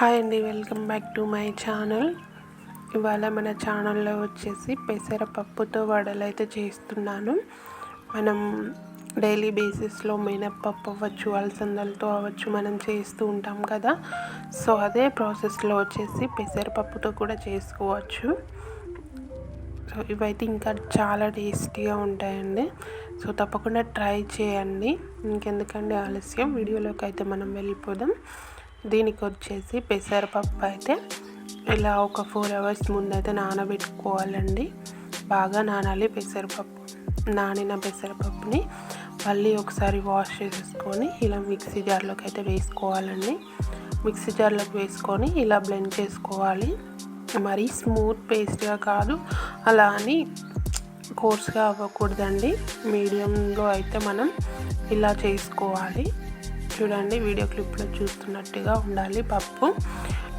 Hi అండి, welcome back to my channel. ఇవాళ మన ఛానల్లో వచ్చేసి పెసరపప్పుతో వడలు అయితే చేస్తున్నాను. మనం డైలీ బేసిస్లో మినప్పప్పు అవ్వచ్చు, అలసందలతో అవ్వచ్చు మనం చేస్తూ ఉంటాం కదా. సో అదే ప్రాసెస్లో వచ్చేసి పెసరపప్పుతో కూడా చేసుకోవచ్చు. సో ఇవైతే ఇంకా చాలా టేస్టీగా ఉంటాయండి. సో తప్పకుండా ట్రై చేయండి. ఇంకెందుకండి ఆలస్యం, వీడియోలోకి అయితే మనం వెళ్ళిపోదాం. దీనికి వచ్చేసి పెసరపప్పు అయితే ఇలా ఒక 4 అవర్స్ ముందైతే నానబెట్టుకోవాలండి. బాగా నానాలి పెసరపప్పు. నానిన పెసరపప్పుని మళ్ళీ ఒకసారి వాష్ చేసేసుకొని ఇలా మిక్సీ జార్లోకి అయితే వేసుకోవాలండి. మిక్సీ జార్లోకి వేసుకొని ఇలా బ్లెండ్ చేసుకోవాలి. మరీ స్మూత్ పేస్ట్గా కాదు, అలా అని కోర్స్గా అవ్వకూడదండి. మీడియంలో అయితే మనం ఇలా చేసుకోవాలి. చూడండి, వీడియో క్లిప్లో చూస్తున్నట్టుగా ఉండాలి. పప్పు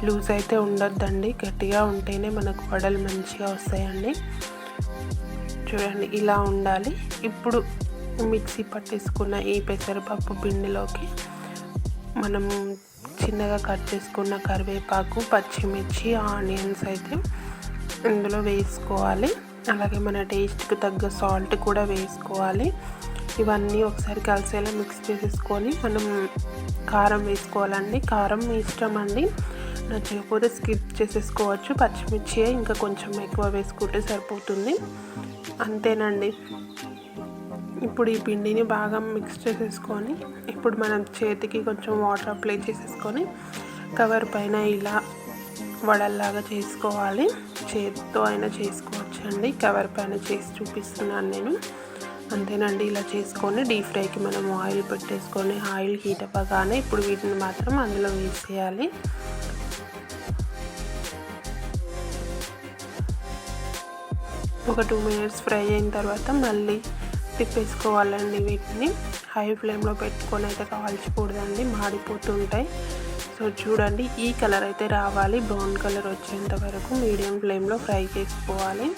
లూజ్ అయితే ఉండొద్దండి, గట్టిగా ఉంటేనే మనకు వడలు మంచిగా వస్తాయండి. చూడండి, ఇలా ఉండాలి. ఇప్పుడు మిక్సీ పట్టేసుకున్న ఈ పెసరపప్పు పిండిలోకి మనం చిన్నగా కట్ చేసుకున్న కరివేపాకు, పచ్చిమిర్చి, ఆనియన్స్ అయితే ఇందులో వేసుకోవాలి. అలాగే మన టేస్ట్కి తగ్గ సాల్ట్ కూడా వేసుకోవాలి. ఇవన్నీ ఒకసారి కలిసేలా మిక్స్ చేసేసుకొని మనం కారం వేసుకోవాలండి. కారం మీ ఇష్టం అండి, నచ్చకపోతే స్కిప్ చేసేసుకోవచ్చు. పచ్చిమిర్చి ఇంకా కొంచెం ఎక్కువ వేసుకుంటే సరిపోతుంది. అంతేనండి. ఇప్పుడు ఈ పిండిని బాగా మిక్స్ చేసేసుకొని ఇప్పుడు మనం చేతికి కొంచెం వాటర్ అప్లై చేసేసుకొని కవర్ పైన ఇలా వడల్లాగా చేసుకోవాలి. చేతితో అయినా చేసుకోవచ్చండి, కవర్ పైన చేసి చూపిస్తున్నాను నేను. అంతేనండి, ఇలా చేసుకొని డీప్ ఫ్రైకి మనం ఆయిల్ పెట్టేసుకొని ఆయిల్ హీట్ అవ్వగానే ఇప్పుడు వీటిని మాత్రం అందులో వేసేయాలి. ఒక 2 మినిట్స్ ఫ్రై అయిన తర్వాత మళ్ళీ తిప్పేసుకోవాలండి. వీటిని హై ఫ్లేమ్లో పెట్టుకొని అయితే కాల్చకూడదండి, మాడిపోతుంటాయి. సో చూడండి, ఈ కలర్ అయితే రావాలి. బ్రౌన్ కలర్ వచ్చేంత వరకు మీడియం ఫ్లేమ్లో ఫ్రై చేసుకోవాలి.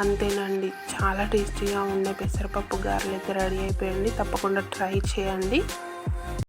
అంతేనండి, చాలా టేస్టీగా ఉండే పెసరపప్పు గారెలు అయితే రెడీ అయిపోయింది. తప్పకుండా ట్రై చేయండి.